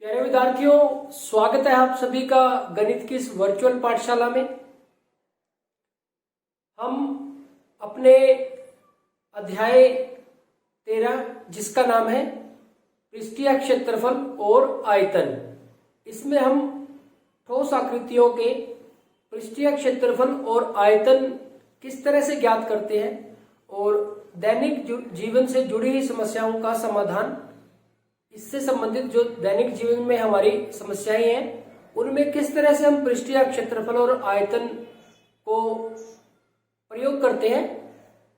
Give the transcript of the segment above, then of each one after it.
प्यारे विद्यार्थियों, स्वागत है आप सभी का गणित की इस वर्चुअल पाठशाला में। हम अपने अध्याय 13 जिसका नाम है पृष्ठीय क्षेत्रफल और आयतन, इसमें हम ठोस आकृतियों के पृष्ठीय क्षेत्रफल और आयतन किस तरह से ज्ञात करते हैं और दैनिक जीवन से जुड़ी हुई समस्याओं का समाधान, इससे संबंधित जो दैनिक जीवन में हमारी समस्याएं हैं उनमें किस तरह से हम पृष्ठीय क्षेत्रफल और आयतन को प्रयोग करते हैं,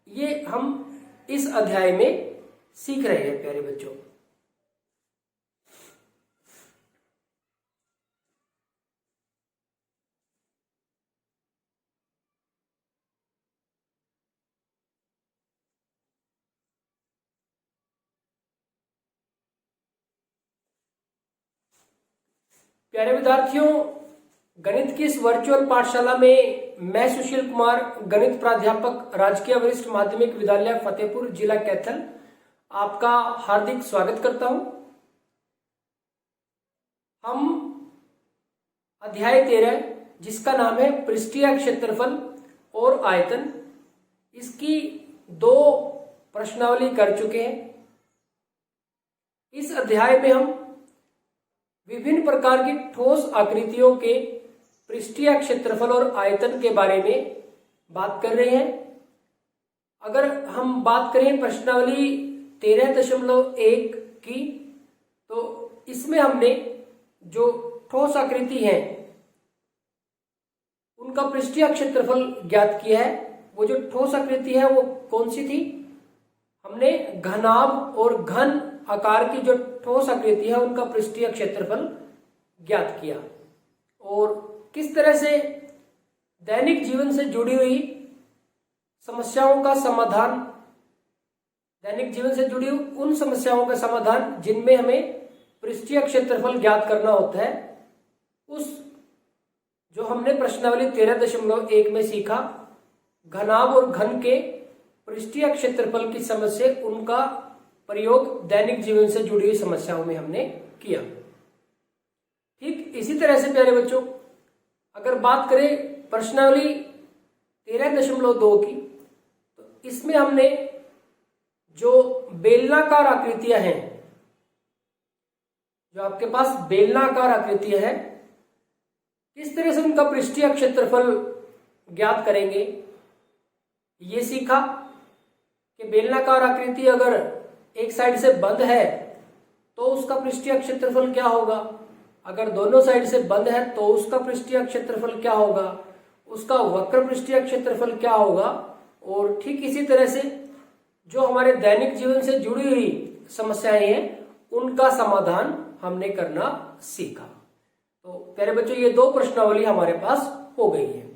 ये हम इस अध्याय में सीख रहे हैं। प्यारे बच्चों, प्यारे विद्यार्थियों, गणित की इस वर्चुअल पाठशाला में मैं सुशील कुमार, गणित प्राध्यापक, राजकीय वरिष्ठ माध्यमिक विद्यालय फतेहपुर, जिला कैथल, आपका हार्दिक स्वागत करता हूं। हम अध्याय 13 जिसका नाम है पृष्ठीय क्षेत्रफल और आयतन, इसकी 2 प्रश्नावली कर चुके हैं। इस अध्याय में हम विभिन्न प्रकार की ठोस आकृतियों के पृष्ठीय क्षेत्रफल और आयतन के बारे में बात कर रहे हैं। अगर हम बात करें प्रश्नावली 13.1 की, तो इसमें हमने जो ठोस आकृति है उनका पृष्ठीय क्षेत्रफल ज्ञात किया है। वो जो ठोस आकृति है वो कौन सी थी? हमने घनाभ और घन आकार की जो ठोस आकृति है उनका पृष्ठीय क्षेत्रफल ज्ञात किया और किस तरह से दैनिक जीवन से जुड़ी हुई समस्याओं का समाधान, दैनिक जीवन से जुड़ी हुई उन समस्याओं का समाधान जिनमें हमें पृष्ठीय क्षेत्रफल ज्ञात करना होता है, उस जो हमने प्रश्नावली 13.1 में सीखा, घनाभ और घन के पृष्ठीय क्षेत्रफल की समस्या, उनका प्रयोग दैनिक जीवन से जुड़ी हुई समस्याओं में हमने किया। ठीक इसी तरह से प्यारे बच्चों, अगर बात करें प्रश्नावली 13.2 की, तो इसमें हमने जो बेलनाकार आकृतियां हैं, जो आपके पास बेलनाकार आकृतियां हैं, किस तरह से उनका पृष्ठीय क्षेत्रफल ज्ञात करेंगे, ये सीखा कि बेलनाकार आकृति अगर एक साइड से बंद है तो उसका पृष्ठीय क्षेत्रफल क्या होगा, अगर दोनों साइड से बंद है तो उसका पृष्ठीय क्षेत्रफल क्या होगा, उसका वक्र पृष्ठीय क्षेत्रफल क्या होगा। और ठीक इसी तरह से जो हमारे दैनिक जीवन से जुड़ी हुई समस्याएं हैं उनका समाधान हमने करना सीखा। तो प्यारे बच्चों, ये 2 प्रश्नावली हमारे पास हो गई है।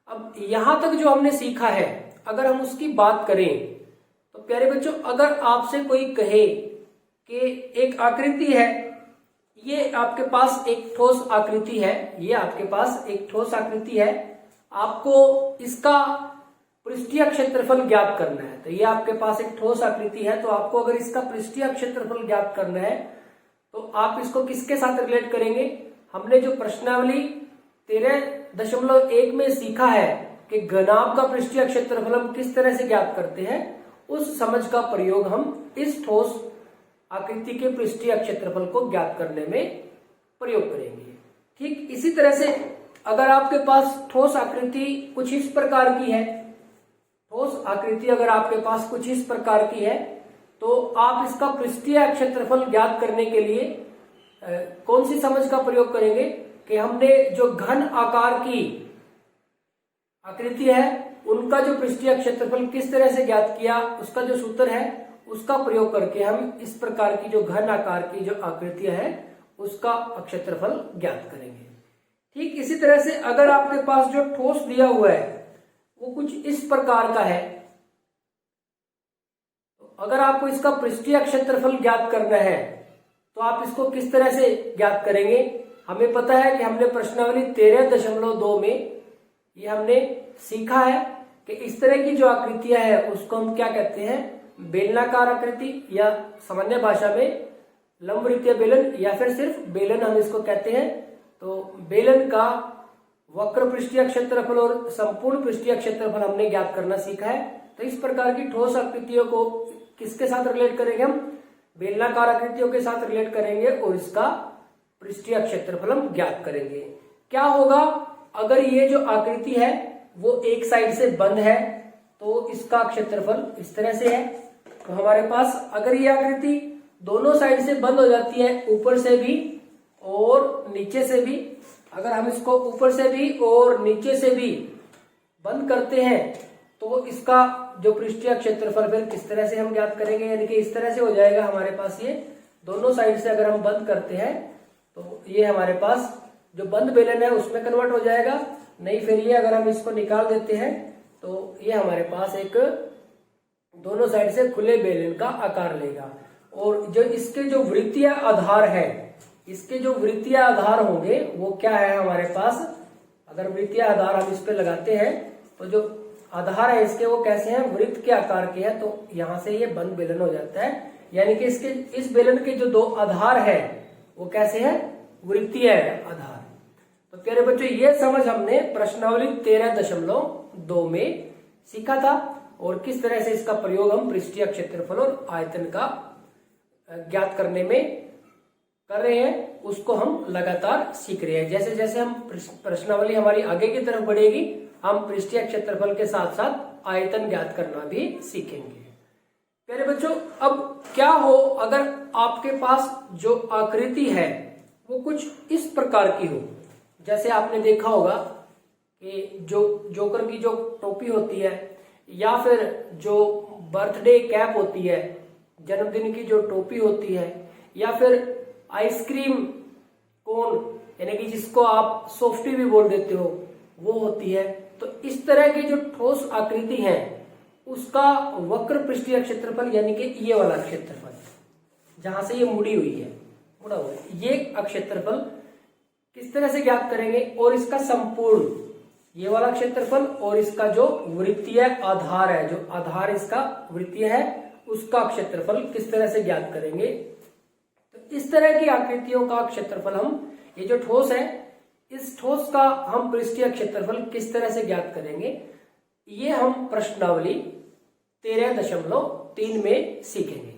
अब यहां तक जो हमने सीखा है, अगर हम उसकी बात करें तो प्यारे बच्चों, अगर आपसे कोई कहे कि एक आकृति है, ये आपके पास एक ठोस आकृति है, ये आपके पास एक ठोस आकृति है, आपको इसका पृष्ठीय क्षेत्रफल ज्ञात करना है, तो ये आपके पास एक ठोस आकृति है, तो आपको अगर इसका पृष्ठीय क्षेत्रफल ज्ञात करना है तो आप इसको किसके साथ रिलेट करेंगे? हमने जो प्रश्नावली 13.1 में सीखा है कि घनाभ का पृष्ठीय क्षेत्रफल हम किस तरह से ज्ञात करते हैं, उस समझ का प्रयोग हम इस ठोस आकृति के पृष्ठीय क्षेत्रफल को ज्ञात करने में प्रयोग करेंगे। ठीक इसी तरह से अगर आपके पास ठोस आकृति कुछ इस प्रकार की है, ठोस आकृति अगर आपके पास कुछ इस प्रकार की है, तो आप इसका पृष्ठीय क्षेत्रफल ज्ञात करने के लिए कौन सी समझ का प्रयोग करेंगे कि हमने जो घन आकार की आकृति है उनका जो पृष्ठीय क्षेत्रफल किस तरह से ज्ञात किया, उसका जो सूत्र है उसका प्रयोग करके हम इस प्रकार की जो घन आकार की जो आकृतियां है उसका क्षेत्रफल ज्ञात करेंगे। ठीक इसी तरह से अगर आपके पास जो ठोस दिया हुआ है वो कुछ इस प्रकार का है, तो अगर आपको इसका पृष्ठीय क्षेत्रफल ज्ञात करना है तो आप इसको किस तरह से ज्ञात करेंगे? हमें पता है कि हमने प्रश्नावली 13.2 में ये हमने सीखा है कि इस तरह की जो आकृतियां है उसको हम क्या कहते हैं? बेलनाकार आकृति, या सामान्य भाषा में लंबवृत्तीय बेलन या फिर सिर्फ बेलन हम इसको कहते हैं। तो बेलन का वक्र पृष्ठीय क्षेत्रफल और संपूर्ण पृष्ठीय क्षेत्रफल हमने ज्ञात करना सीखा है। तो इस प्रकार की ठोस आकृतियों को किसके साथ रिलेट करेंगे हम? बेलनाकार आकृतियों के साथ रिलेट करेंगे और इसका पृष्ठीय क्षेत्रफल हम ज्ञात करेंगे। क्या होगा अगर ये जो आकृति है वो एक साइड से बंद है तो इसका क्षेत्रफल इस तरह से है। तो हमारे पास अगर ये आकृति दोनों साइड से बंद हो जाती है, ऊपर से भी और नीचे से भी, अगर हम इसको ऊपर से भी और नीचे से भी बंद करते हैं तो इसका जो पृष्ठीय क्षेत्रफल फिर किस तरह से हम ज्ञात करेंगे? यानी कि इस तरह से हो जाएगा हमारे पास। ये दोनों साइड से अगर हम बंद करते हैं तो ये हमारे पास जो बंद बेलन है उसमें कन्वर्ट हो जाएगा। नहीं, फिर ये अगर हम इसको निकाल देते हैं तो ये हमारे पास एक दोनों साइड से खुले बेलन का आकार लेगा। और जो इसके जो वृत्तीय आधार है, इसके जो वृत्तीय आधार होंगे वो क्या है हमारे पास? अगर वृत्तीय आधार हम इस पे लगाते हैं तो जो आधार है इसके वो कैसे हैं? वृत्त के आकार के हैं। तो यहां से ये बंद बेलन हो जाता है। यानी कि इसके इस बेलन के जो दो आधार है वो कैसे है? वृत्तीय आधार। तो प्यारे बच्चों, ये समझ हमने प्रश्नावली 13.2 में सीखा था और किस तरह से इसका प्रयोग हम पृष्ठीय क्षेत्रफल और आयतन का ज्ञात करने में कर रहे हैं, उसको हम लगातार सीख रहे हैं। जैसे जैसे हम प्रश्नावली हमारी आगे की तरफ बढ़ेगी, हम पृष्ठीय क्षेत्रफल के साथ साथ आयतन ज्ञात करना भी सीखेंगे। प्यारे बच्चों, अब क्या हो अगर आपके पास जो आकृति है वो कुछ इस प्रकार की हो। जैसे आपने देखा होगा कि जो जोकर की जो टोपी होती है या फिर जो बर्थडे कैप होती है, जन्मदिन की जो टोपी होती है, या फिर आइसक्रीम कोन यानी कि जिसको आप सॉफ्टी भी बोल देते हो वो होती है। तो इस तरह की जो ठोस आकृति है उसका वक्र पृष्ठीय क्षेत्रफल यानी कि ये वाला क्षेत्रफल जहां से ये मुड़ी हुई है, मुड़ा हुआ है, ये क्षेत्रफल किस तरह से ज्ञात करेंगे? और इसका संपूर्ण ये वाला क्षेत्रफल और इसका जो वृत्तीय आधार है, जो आधार इसका वृत्तीय है, उसका क्षेत्रफल किस तरह से ज्ञात करेंगे? तो इस तरह की आकृतियों का क्षेत्रफल हम, ये जो ठोस है, इस ठोस का हम पृष्ठीय क्षेत्रफल किस तरह से ज्ञात करेंगे? ये हम प्रश्नावली 13.3 में सीखेंगे।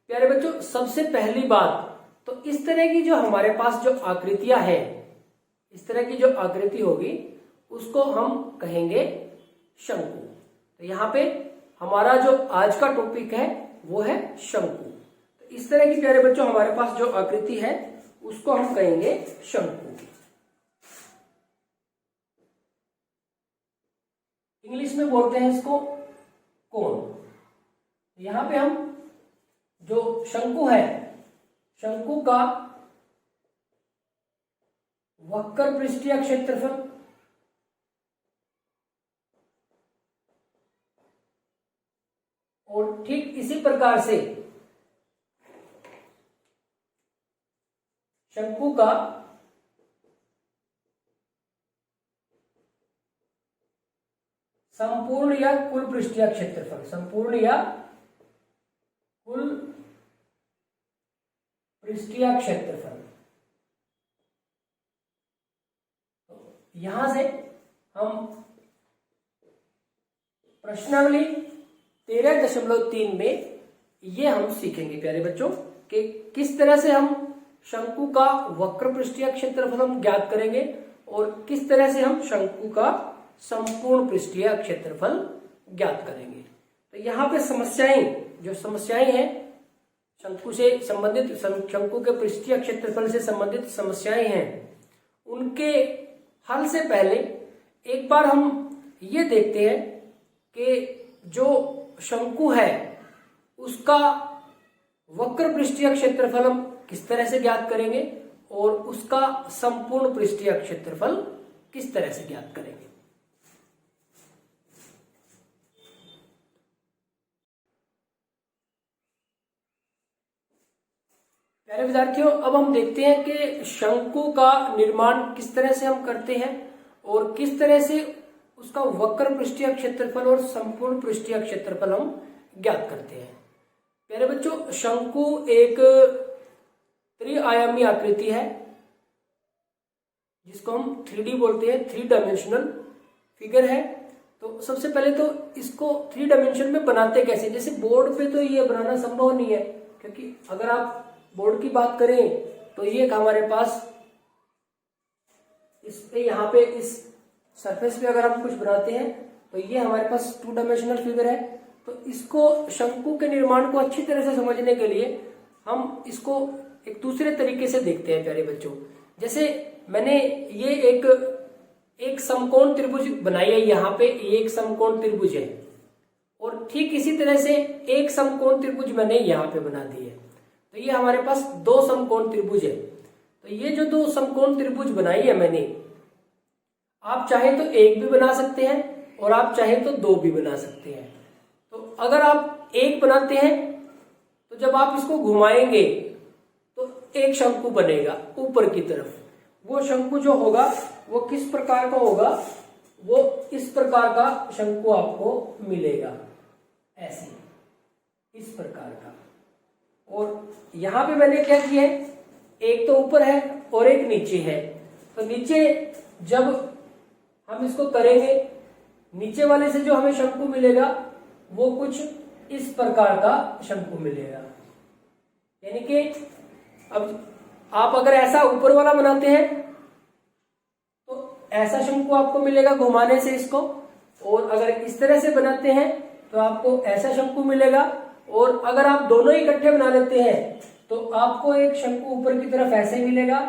प्यारे बच्चों, सबसे पहली बात तो इस तरह की जो हमारे पास जो आकृतियां हैं, इस तरह की जो आकृति होगी उसको हम कहेंगे शंकु। तो यहाँ पे हमारा जो आज का टॉपिक है वो है शंकु। तो इस तरह की प्यारे बच्चों हमारे पास जो आकृति है उसको हम कहेंगे शंकु। इंग्लिश में बोलते हैं इसको कोन। यहां पे हम जो शंकु है, शंकु का वक्र पृष्ठीय क्षेत्रफल और ठीक इसी प्रकार से शंकु का संपूर्ण या कुल पृष्ठीय क्षेत्रफल, संपूर्ण या कुल पृष्ठीय क्षेत्रफल। तो यहां से हम प्रश्नावली 13.3 में ये हम सीखेंगे प्यारे बच्चों कि किस तरह से हम शंकु का वक्र पृष्ठीय क्षेत्रफल हम ज्ञात करेंगे और किस तरह से हम शंकु का संपूर्ण पृष्ठीय क्षेत्रफल ज्ञात करेंगे। तो यहाँ पे जो समस्याएं हैं शंकु से संबंधित, शंकु के पृष्ठीय क्षेत्रफल से संबंधित समस्याएं हैं, उनके हल से पहले एक बार हम ये देखते हैं कि जो शंकु है उसका वक्र पृष्ठीय क्षेत्रफल हम किस तरह से ज्ञात करेंगे और उसका संपूर्ण पृष्ठीय क्षेत्रफल किस तरह से ज्ञात करेंगे। प्यारे विद्यार्थियों, अब हम देखते हैं कि शंकु का निर्माण किस तरह से हम करते हैं और किस तरह से उसका वक्र पृष्ठीय क्षेत्रफल और संपूर्ण पृष्ठीय क्षेत्रफल हम ज्ञात करते हैं। प्यारे बच्चों, शंकु एक त्रिआयामी आकृति है, जिसको हम 3D बोलते हैं, 3 डायमेंशनल फिगर है। तो सबसे पहले तो इसको 3 डायमेंशन में बनाते कैसे, जैसे बोर्ड पे तो ये बनाना संभव नहीं है, क्योंकि अगर आप बोर्ड की बात करें तो ये हमारे पास इस पे यहाँ पे इस सरफेस पे अगर हम कुछ बनाते हैं तो ये हमारे पास 2 डायमेंशनल फिगर है। तो इसको शंकु के निर्माण को अच्छी तरह से समझने के लिए हम इसको एक दूसरे तरीके से देखते हैं प्यारे बच्चों। जैसे मैंने ये एक समकोण त्रिभुज बनाई है, यहाँ पे ये एक समकोण त्रिभुज है, और ठीक इसी तरह से एक समकोण त्रिभुज मैंने यहाँ पे बना दी है। तो ये हमारे पास 2 समकोण त्रिभुज है। तो ये जो 2 समकोण त्रिभुज बनाई है मैंने, आप चाहे तो एक भी बना सकते हैं और आप चाहे तो 2 भी बना सकते हैं। तो अगर आप एक बनाते हैं तो जब आप इसको घुमाएंगे तो एक शंकु बनेगा ऊपर की तरफ। वो शंकु जो होगा वो किस प्रकार का होगा, वो इस प्रकार का शंकु आपको मिलेगा, ऐसे इस प्रकार का। और यहां पे मैंने क्या किया है, एक तो ऊपर है और एक नीचे है। तो नीचे जब हम इसको करेंगे, नीचे वाले से जो हमें शंकु मिलेगा वो कुछ इस प्रकार का शंकु मिलेगा। यानी कि अब आप अगर ऐसा ऊपर वाला बनाते हैं तो ऐसा शंकु आपको मिलेगा घुमाने से इसको, और अगर इस तरह से बनाते हैं तो आपको ऐसा शंकु मिलेगा। और अगर आप दोनों इकट्ठे बना लेते हैं तो आपको एक शंकु ऊपर की तरफ ऐसे मिलेगा,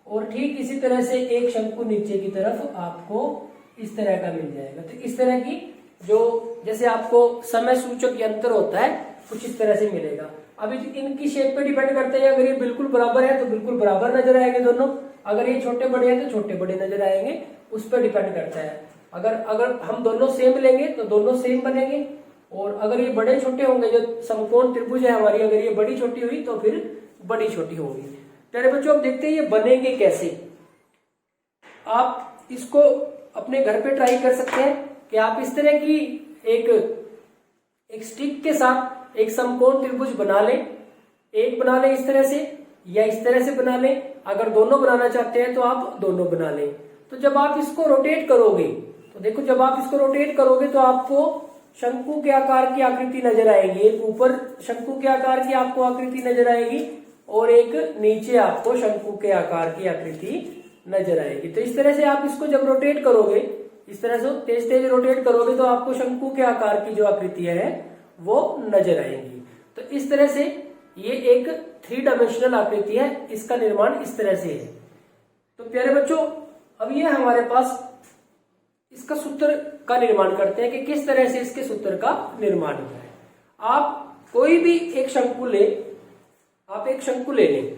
और ठीक इसी तरह से एक शंकु नीचे की तरफ आपको इस तरह का मिल जाएगा। तो इस तरह की जो जैसे आपको समय सूचक यंत्र होता है कुछ इस तरह से मिलेगा। अभी इनकी शेप पे डिपेंड करते हैं, अगर ये बिल्कुल बराबर है तो बिल्कुल बराबर नजर आएंगे दोनों, अगर ये छोटे बड़े हैं तो छोटे बड़े नजर आएंगे, उस पर डिपेंड करता है। अगर हम दोनों सेम लेंगे तो दोनों सेम बनेंगे, और अगर ये बड़े छोटे होंगे, जो समकोण त्रिभुज है हमारी, अगर ये बड़ी छोटी हुई तो फिर बड़ी छोटी होगी। प्यारे बच्चों, अब देखते हैं ये बनेंगे कैसे। आप इसको अपने घर पे ट्राई कर सकते हैं कि आप इस तरह की एक स्टिक के साथ एक समकोण त्रिभुज बना लें, एक बना लें इस तरह से या इस तरह से बना लें। अगर दोनों बनाना चाहते हैं तो आप दोनों बना लें। तो जब आप इसको रोटेट करोगे तो देखो, जब आप इसको रोटेट करोगे तो आपको शंकु के आकार की आकृति नजर आएगी। एक ऊपर शंकु के आकार की आपको आकृति नजर आएगी और एक नीचे आपको शंकु के आकार की आकृति नजर आएगी। तो इस तरह से आप इसको जब रोटेट करोगे, इस तरह से तेज तेज रोटेट करोगे तो आपको शंकु के आकार की जो आकृतियां है वो नजर आएंगी। तो इस तरह से ये एक 3 डायमेंशनल आकृति है, इसका निर्माण इस तरह से है। तो प्यारे बच्चों, अब ये हमारे पास इसका सूत्र का निर्माण करते हैं कि किस तरह से इसके सूत्र का निर्माण होता है। आप कोई भी एक शंकु ले, आप एक शंकु ले लें,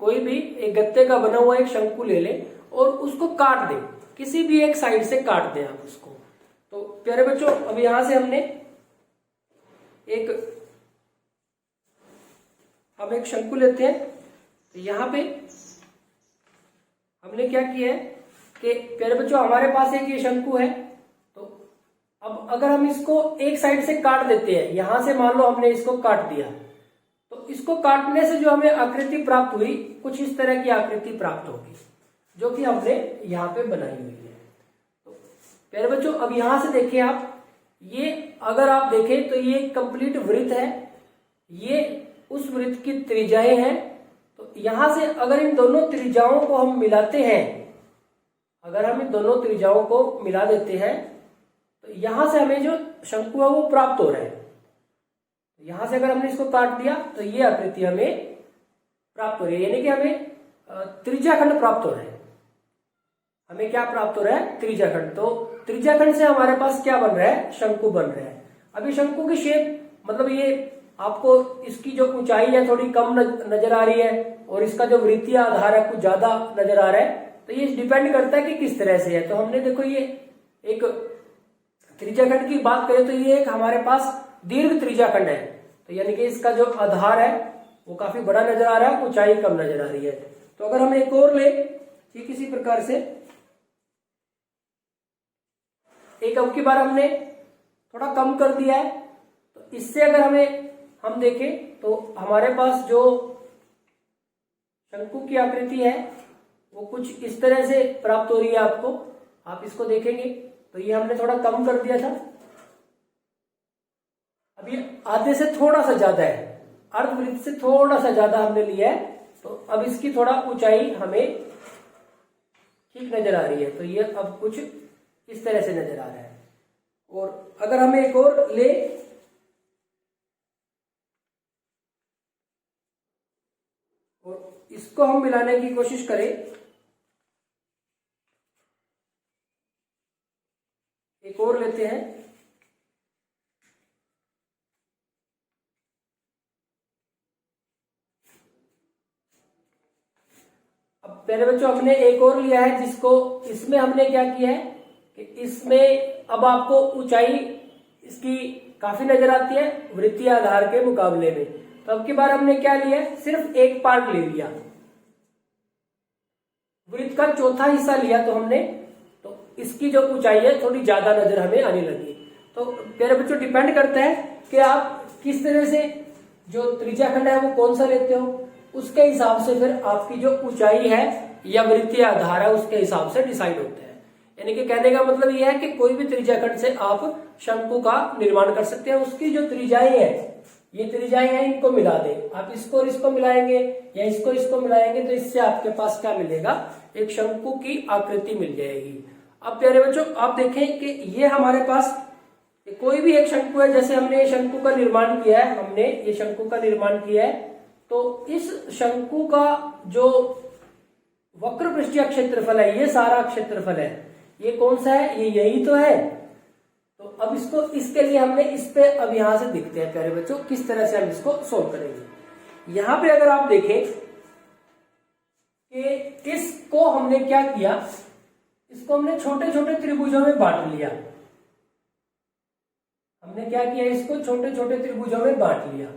कोई भी एक गत्ते का बना हुआ एक शंकु ले लें और उसको काट दें, किसी भी एक साइड से काट दें आप उसको। तो प्यारे बच्चों, अब यहां से हम एक शंकु लेते हैं। तो यहां पे हमने क्या किया है कि प्यारे बच्चों, हमारे पास एक ये शंकु है। तो अब अगर हम इसको एक साइड से काट देते हैं, यहां से मान लो हमने इसको काट दिया, तो इसको काटने से जो हमें आकृति प्राप्त हुई कुछ इस तरह की आकृति प्राप्त होगी, जो कि हमने यहाँ पे बनाई हुई है। तो प्यारे बच्चों, अब यहां से देखिए आप, ये अगर आप देखें तो ये कंप्लीट वृत्त है, ये उस वृत्त की त्रिज्याएं हैं। तो यहां से अगर इन दोनों त्रिज्याओं को हम मिलाते हैं, अगर हम इन दोनों त्रिज्याओं को मिला देते हैं तो यहां से हमें जो शंकु है वो प्राप्त हो रहा है। यहां से अगर हमने इसको काट दिया तो ये आकृति हमें प्राप्त हो रही है, यानी कि हमें त्रिज्याखंड प्राप्त हो रहा है। हमें क्या प्राप्त हो रहा है? त्रिज्याखंड। तो त्रिज्याखंड से हमारे पास क्या बन रहा है? शंकु बन रहा है। अभी शंकु की शेप, मतलब ये आपको इसकी जो ऊंचाई है थोड़ी कम नजर आ रही है और इसका जो वृत्तीय आधार है कुछ ज्यादा नजर आ रहा है। तो ये डिपेंड करता है कि किस तरह से है। तो हमने देखो, ये एक त्रिज्याखंड की बात करें तो ये एक हमारे पास दीर्घ त्रिज्याखंड है। तो यानी कि इसका जो आधार है वो काफी बड़ा नजर आ रहा है, ऊंचाई कम नजर आ रही है। तो अगर हम एक और ले, ठीक इसी प्रकार से एक अब की बार हमने थोड़ा कम कर दिया है। तो इससे अगर हम देखें तो हमारे पास जो शंकु की आकृति है वो कुछ इस तरह से प्राप्त हो रही है आपको। आप इसको देखेंगे तो ये हमने थोड़ा कम कर दिया था, अब ये आधे से थोड़ा सा ज्यादा है, अर्धवृत्त से थोड़ा सा ज्यादा हमने लिया है, तो अब इसकी थोड़ा ऊंचाई हमें ठीक नजर आ रही है। तो ये अब कुछ इस तरह से नजर आ रहा है। और अगर हम एक और ले, और इसको हम मिलाने की कोशिश करें, एक और लेते हैं, अब पहले बच्चों हमने एक और लिया है जिसको, इसमें हमने क्या किया है कि इसमें अब आपको ऊंचाई इसकी काफी नजर आती है वृत्तीय आधार के मुकाबले में। तो अब की बार हमने क्या लिया, सिर्फ एक पार्ट ले लिया, वृत्त का चौथा हिस्सा लिया तो हमने, तो इसकी जो ऊंचाई है थोड़ी ज्यादा नजर हमें आने लगी। तो प्यारे बच्चों डिपेंड करता है कि आप किस तरह से जो त्रिज्या खंड है वो कौन सा लेते हो, उसके हिसाब से फिर आपकी जो ऊंचाई है या वृत्तीय आधार है उसके हिसाब से डिसाइड होता है। यानी कि कहने का मतलब यह है कि कोई भी त्रिज्या खंड से आप शंकु का निर्माण कर सकते हैं। उसकी जो त्रिज्याएं है, ये त्रिज्याएं हैं, इनको मिला दें, आप इसको और इसको मिलाएंगे या इसको मिलाएंगे तो इससे आपके पास क्या मिलेगा, एक शंकु की आकृति मिल जाएगी। अब प्यारे बच्चों आप देखें कि ये हमारे पास कोई भी एक शंकु है, जैसे हमने ये शंकु का निर्माण किया है, हमने ये शंकु का निर्माण किया है, तो इस शंकु का जो वक्र पृष्ठीय क्षेत्रफल है, ये सारा क्षेत्रफल है, ये कौन सा है, ये यही तो है। तो अब इसको, इसके लिए हमने इस पे अब यहां से दिखते हैं प्यारे बच्चों किस तरह से हम इसको सोल्व करेंगे। यहां पे अगर आप देखें कि इसको हमने क्या किया, इसको हमने छोटे छोटे त्रिभुजों में बांट लिया। हमने क्या किया, इसको छोटे छोटे त्रिभुजों में बांट लिया,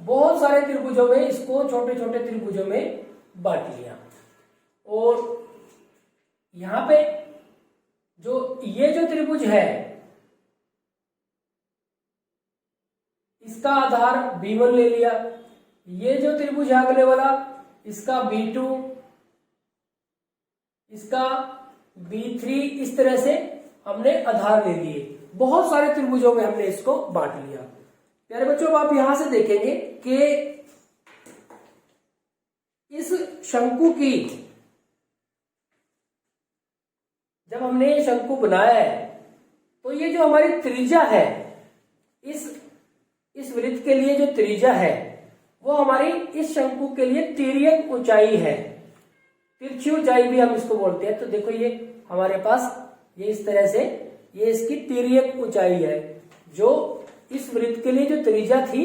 बहुत सारे त्रिभुजों में इसको छोटे छोटे त्रिभुजों में बांट लिया। और यहां पे जो ये जो त्रिभुज है इसका आधार B1 ले लिया, ये जो त्रिभुज है अगले वाला इसका B2, इसका B3, इस तरह से हमने आधार ले लिए। बहुत सारे त्रिभुजों में हमने इसको बांट लिया। प्यारे बच्चों आप यहां से देखेंगे कि इस शंकु की, जब हमने ये शंकु बनाया है तो ये जो हमारी त्रिज्या है, इस वृत्त के लिए जो त्रिज्या है वो हमारी इस शंकु के लिए तिर्यक ऊंचाई है, तिरछी ऊंचाई भी हम इसको बोलते हैं। तो देखो ये हमारे पास ये इस तरह से ये इसकी तिर्यक ऊंचाई है, जो इस वृत्त के लिए जो त्रिज्या थी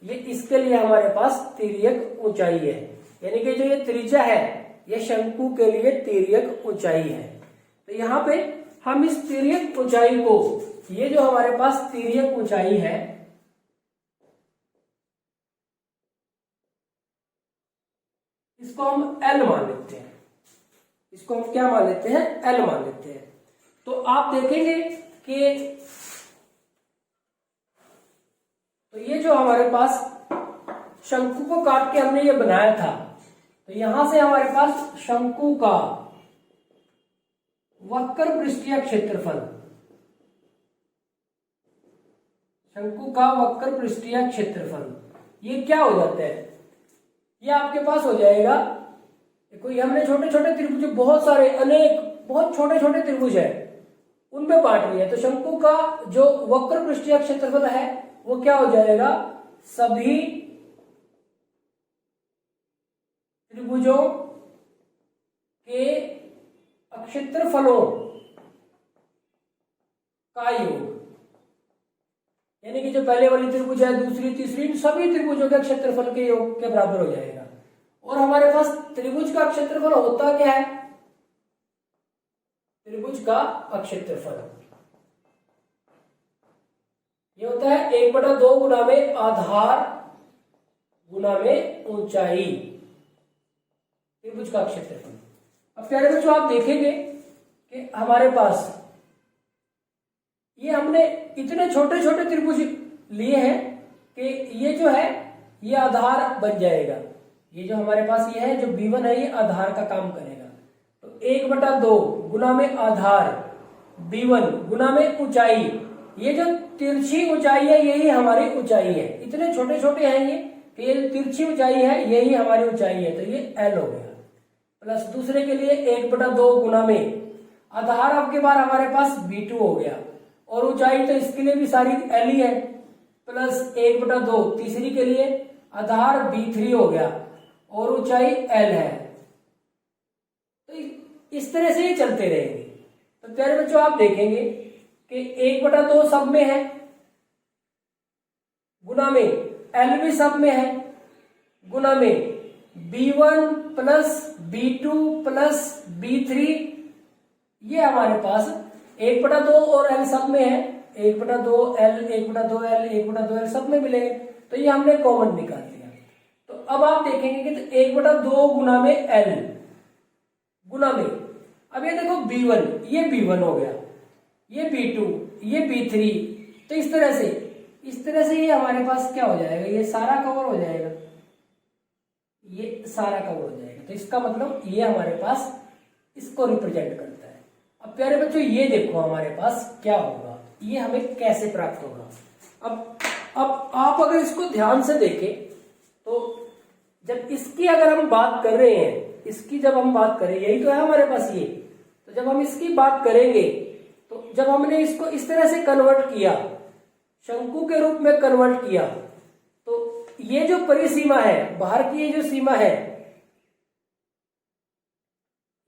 ये इसके लिए हमारे पास तिर्यक ऊंचाई है। यानी कि जो ये त्रिज्या है ये शंकु के लिए तिर्यक ऊंचाई है। तो यहाँ पे हम इस तिर्यक ऊंचाई को, ये जो हमारे पास तिर्यक ऊंचाई है, इसको हम L मान लेते हैं। इसको हम क्या मान लेते हैं, L मान लेते हैं। तो आप देखेंगे कि तो ये जो हमारे पास शंकु को काट के हमने ये बनाया था, तो यहां से हमारे पास शंकु का वक्र पृष्ठीय क्षेत्रफल, शंकु का वक्र पृष्ठीय क्षेत्रफल ये क्या हो जाता है, ये आपके पास हो जाएगा। देखो ये हमने छोटे छोटे त्रिभुज, बहुत सारे अनेक बहुत छोटे छोटे त्रिभुज है, उनमें बांट लिया। तो शंकु का जो वक्र पृष्ठीय क्षेत्रफल है वो क्या हो जाएगा, सभी त्रिभुजों के क्षेत्रफलों का योग। यानी कि जो पहले वाली त्रिभुज है, दूसरी, तीसरी, इन सभी त्रिभुजों के क्षेत्रफल के योग के बराबर हो जाएगा। और हमारे पास त्रिभुज का क्षेत्रफल होता क्या है, त्रिभुज का क्षेत्रफल ये होता है 1/2 गुना में आधार गुना में ऊंचाई, त्रिभुज का क्षेत्रफल। अब प्यारे बच्चों आप देखेंगे कि हमारे पास ये हमने इतने छोटे छोटे त्रिभुज लिए हैं कि ये जो है ये आधार बन जाएगा। ये जो हमारे पास ये है जो B1 है ये आधार का काम करेगा। तो 1/2 गुना में आधार B1 गुना में ऊंचाई, ये जो तिरछी ऊंचाई है यही हमारी ऊंचाई है। इतने छोटे छोटे हैं ये कि ये तिरछी ऊंचाई है यही हमारी ऊंचाई है, तो ये L हो गया। प्लस दूसरे के लिए 1/2 गुना में आधार आपके बार हमारे पास B2 हो गया और ऊंचाई तो इसके लिए भी सारी L ही है, प्लस 1/2 तीसरी के लिए आधार B3 हो गया और ऊंचाई L है। तो इस तरह से ही चलते रहेंगे। तो प्यारे बच्चों आप देखेंगे कि 1/2 सब में है, गुना में L भी सब में है, गुना में B1 plus B2 plus B3, ये हमारे पास 1/2 और L सब में है, 1/2 L 1/2 L 1/2 L सब में मिलेंगे, तो ये हमने कॉमन निकाल लिया। तो अब आप देखेंगे कि 1/2 गुना में L गुना में, अब ये देखो B1 ये B1 हो गया, ये B2 ये B3, तो इस तरह से ये हमारे पास क्या हो जाएगा, ये सारा कवर हो जाएगा, ये सारा कवर हो जाएगा। तो इसका मतलब ये हमारे पास इसको रिप्रेजेंट करता है। अब प्यारे बच्चों ये देखो हमारे पास क्या होगा, ये हमें कैसे प्राप्त होगा। अब आप अगर इसको ध्यान से देखें तो जब इसकी अगर हम बात कर रहे हैं, इसकी जब हम बात करें, यही तो है हमारे पास ये, तो जब हम इसकी बात करेंगे तो जब हमने इसको इस तरह से कन्वर्ट किया, शंकु के रूप में कन्वर्ट किया, तो ये जो परिसीमा है, बाहर की ये जो सीमा है,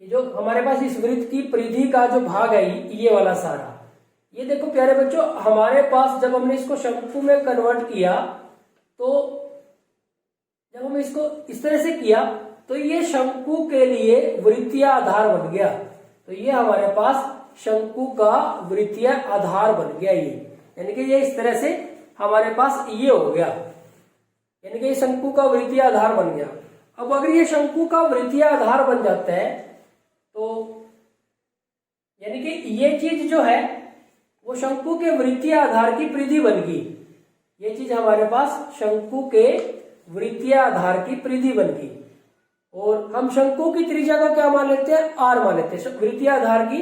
ये जो हमारे पास इस वृत्त की परिधि का जो भाग है ये वाला सारा, ये देखो प्यारे बच्चों हमारे पास जब हमने इसको शंकु में कन्वर्ट किया, तो जब हम इसको इस तरह से किया तो ये शंकु के लिए वृत्तीय आधार बन गया। तो ये हमारे पास शंकु का वृत्तीय आधार बन गया, ये यानी कि ये इस तरह से हमारे पास ये हो गया, यानी कि ये शंकु का वृत्तीय आधार बन गया। अब अगर ये शंकु का वृत्तीय आधार बन जाता है तो यानी कि ये चीज जो है वो शंकु के वृत्तीय आधार की परिधि बन गई। ये चीज हमारे पास शंकु के वृत्तीय आधार की परिधि बन गई, और हम शंकु की त्रिज्या को क्या मान लेते हैं, R मान लेते हैं। वृत्तीय आधार की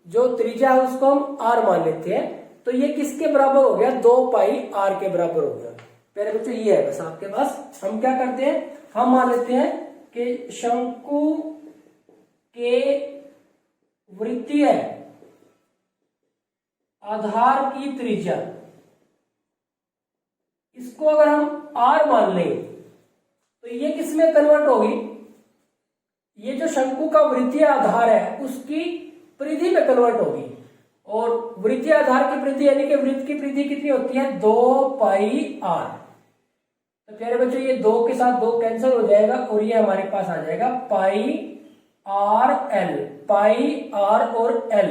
जो त्रिज्या है उसको हम R मान लेते हैं। तो ये किसके बराबर हो गया, 2πr के बराबर हो गया। प्यारे बच्चों ये है बस आपके पास, हम क्या करते हैं, हम मान लेते हैं कि शंकु के वृत्तीय आधार की त्रिज्या, इसको अगर हम R मान लें तो ये किसमें कन्वर्ट होगी, ये जो शंकु का वृत्तीय आधार है उसकी परिधि में कन्वर्ट होगी। और वृत्तीय आधार की परिधि यानी कि वृत्त की परिधि कितनी होती है, 2πr। तो प्यारे बच्चों ये 2 के साथ 2 कैंसिल हो जाएगा और ये हमारे पास आ जाएगा πrl, πr और l।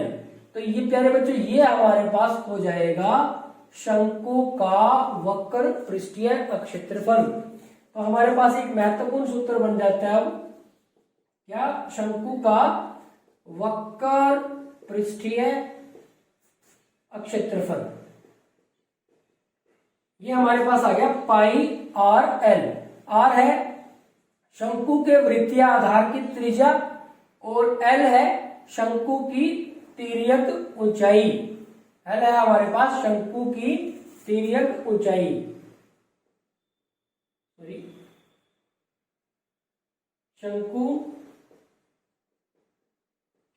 तो ये प्यारे बच्चों ये हमारे पास हो जाएगा शंकु का वक्र पृष्ठीय अक्षेत्रफल। तो हमारे पास एक महत्वपूर्ण सूत्र बन जाता है अब क्या, शंकु का वक्र पृष्ठीय अक्षेत्रफल, ये हमारे पास आ गया πrl। r है शंकु के वृत्तीय आधार की त्रिज्या और l है शंकु की तिर्यक ऊंचाई। l है हमारे पास शंकु की तिर्यक ऊंचाई, शंकु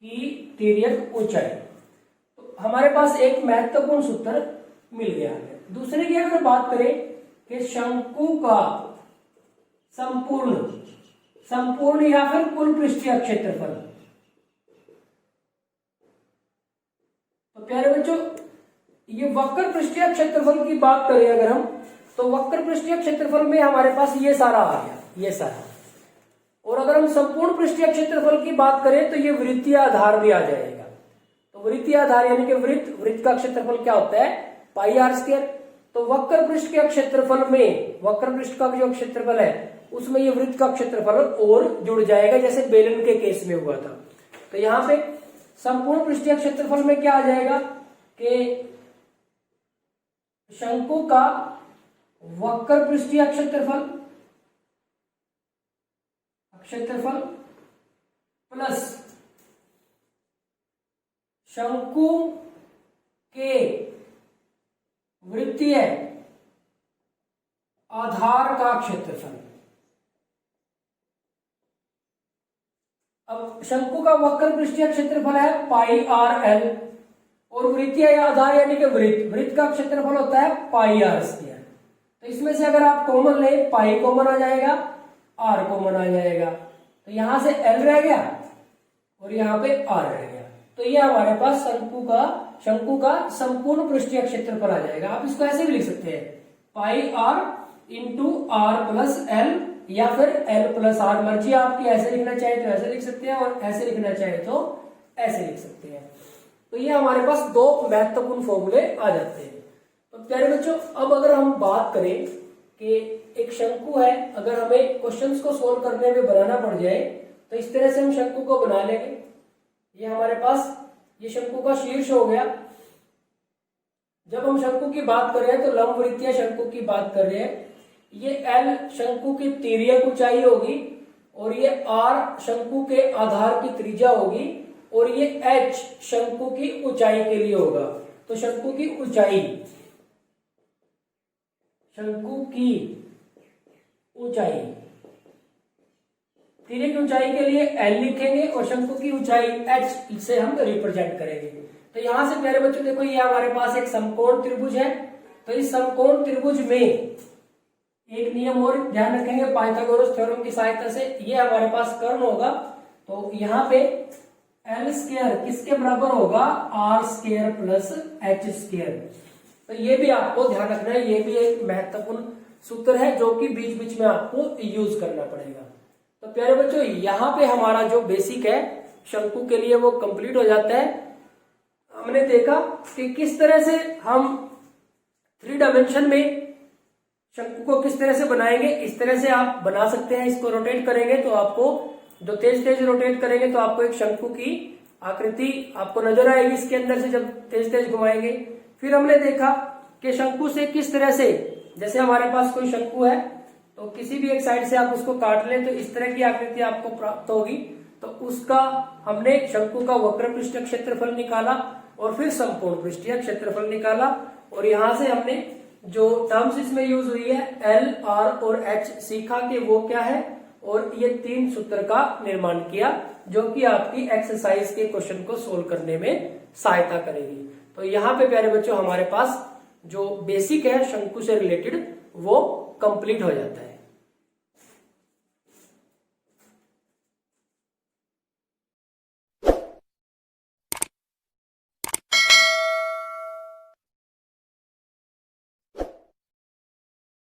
की तिर्यक ऊंचाई। तो हमारे पास एक महत्वपूर्ण सूत्र मिल गया है। दूसरे की अगर बात करें कि शंकु का संपूर्ण या फिर कुल पृष्ठीय क्षेत्रफल, तो प्यारे बच्चों ये वक्र पृष्ठीय क्षेत्रफल की बात करें अगर हम, तो वक्र पृष्ठीय क्षेत्रफल में हमारे पास ये सारा आ गया, ये सारा। और अगर हम संपूर्ण पृष्ठीय क्षेत्रफल की बात करें तो ये वृत्तीय आधार भी आ जाएगा। तो वृत्तीय आधार यानी कि वृत्त का क्षेत्रफल क्या होता है, πr²। तो वक्र पृष्ठ के क्षेत्रफल में, वक्र पृष्ठ का जो क्षेत्रफल है उसमें ये वृत्त का क्षेत्रफल और जुड़ जाएगा, जैसे बेलन के केस में हुआ था। तो यहाँ पे संपूर्ण पृष्ठीय क्षेत्रफल में क्या आ जाएगा कि शंकु का वक्र पृष्ठीय क्षेत्रफल क्षेत्रफल प्लस शंकु के वृत्तीय आधार का क्षेत्रफल। अब शंकु का वक्र पृष्ठीय क्षेत्रफल है पाई आर एल, और वृत्तीय आधार यानी कि वृत्त का क्षेत्रफल होता है पाई आर स्क्वायर। तो इसमें से अगर आप कॉमन ले, पाई कॉमन आ जाएगा, आर कॉमन आ जाएगा, तो यहां से एल रह गया और यहाँ पे आर रह गया। तो ये हमारे पास शंकु का संपूर्ण पृष्ठीय क्षेत्रफल आ जाएगा। आप इसको ऐसे भी लिख सकते हैं, pi r into r plus l, या फिर एल प्लस आर, मर्जी आपकी, ऐसे लिखना चाहे तो ऐसे लिख सकते हैं और ऐसे लिखना चाहे तो ऐसे लिख सकते हैं। तो ये हमारे पास दो महत्वपूर्ण फॉर्मूले आ जाते हैं। तो प्यारे बच्चों, अब अगर हम बात करें कि एक शंकु है, अगर हमें क्वेश्चंस को सोल्व करने में बनाना पड़ जाए तो इस तरह से हम शंकु को बना लेंगे। ये हमारे पास ये शंकु का शीर्ष हो गया। जब हम शंकु की बात कर रहे हैं तो लंबवृत्तीय शंकु की बात कर रहे हैं। ये एल शंकु की तिर्यक ऊंचाई होगी, और ये आर शंकु के आधार की त्रिज्या होगी, और ये एच शंकु की ऊंचाई के लिए होगा। तो शंकु की ऊंचाई तिर्यक ऊंचाई के लिए एल लिखेंगे और शंकु की ऊंचाई एच से हम रिप्रेजेंट करेंगे। तो यहां से प्यारे बच्चों देखो, ये हमारे पास एक समकोण त्रिभुज है। तो इस समकोण त्रिभुज में एक नियम और ध्यान रखेंगे पाइथागोरस थ्योरम की सहायता से, ये हमारे पास कर्ण होगा। तो यहाँ पे एल स्क्वायर किसके बराबर होगा, R square plus H square. तो ये भी आपको ध्यान रखना है, ये भी एक महत्वपूर्ण सूत्र है जो कि बीच बीच में आपको यूज करना पड़ेगा। तो प्यारे बच्चों, यहाँ पे हमारा जो बेसिक है शंकु के लिए वो कंप्लीट हो जाता है। हमने देखा कि किस तरह से हम 3 डायमेंशन में शंकु को किस तरह से बनाएंगे। इस तरह से आप बना सकते हैं, इसको रोटेट करेंगे तो आपको जो तेज तेज रोटेट करेंगे तो आपको एक शंकु की आकृति आपको नजर आएगी इसके अंदर से, जब तेज तेज घुमाएंगे। फिर हमने देखा कि शंकु से किस तरह से, जैसे हमारे पास कोई शंकु है तो किसी भी एक साइड से आप उसको काट लें तो इस तरह की आकृति आपको प्राप्त होगी। तो उसका हमने शंकु का वक्र पृष्ठ क्षेत्रफल निकाला और फिर संपूर्ण पृष्ठीय क्षेत्रफल निकाला, और यहां से हमने जो टर्म्स इसमें यूज हुई है एल, आर और एच सीखा कि वो क्या है, और ये 3 सूत्र का निर्माण किया जो कि आपकी एक्सरसाइज के क्वेश्चन को सोल्व करने में सहायता करेगी। तो यहाँ पे प्यारे बच्चों हमारे पास जो बेसिक है शंकु से रिलेटेड वो कंप्लीट हो जाता है।